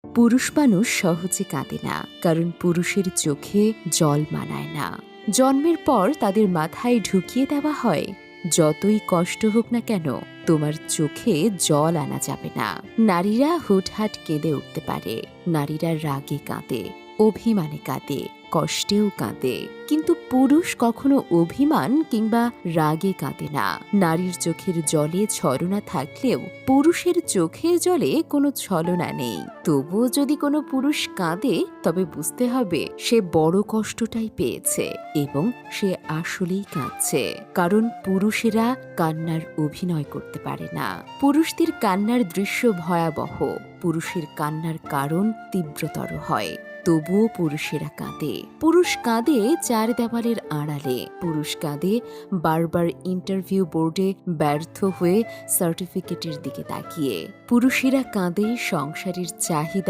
পুরুষ মানুষ সহজে কাঁদে না, কারণ পুরুষের চোখে জল মানায় না। জন্মের পর তাদের মাথায় ঢুকিয়ে দেওয়া হয়, যতই কষ্ট হোক না কেন তোমার চোখে জল আনা যাবে না। নারীরা হুটহাট কেঁদে উঠতে পারে, নারীরা রাগে কাঁদে, অভিমানে কাঁদে, কষ্টেও কাঁদে, কিন্তু পুরুষ কখনো অভিমান কিংবা রাগে কাঁদে না। নারীর চোখের জলে ছলনা থাকলেও পুরুষের চোখের জলে কোনো ছলনা নেই। তবুও যদি কোনো পুরুষ কাঁদে, তবে বুঝতে হবে সে বড় কষ্টটাই পেয়েছে এবং সে আসলেই কাঁদছে। কারণ পুরুষেরা কান্নার অভিনয় করতে পারে না। পুরুষদের কান্নার দৃশ্য ভয়াবহ, পুরুষের কান্নার কারণ তীব্রতর হয়। তবুও পুরুষেরা কাঁদে। পুরুষ কাঁদে চার দেওয়ালের আড়ালে, পুরুষ কাঁদে বারবার ইন্টারভিউ বোর্ডে ব্যর্থ হয়ে সার্টিফিকেটের দিকে তাকিয়ে। পুরুষেরা কাঁদে সংসারের চাহিদা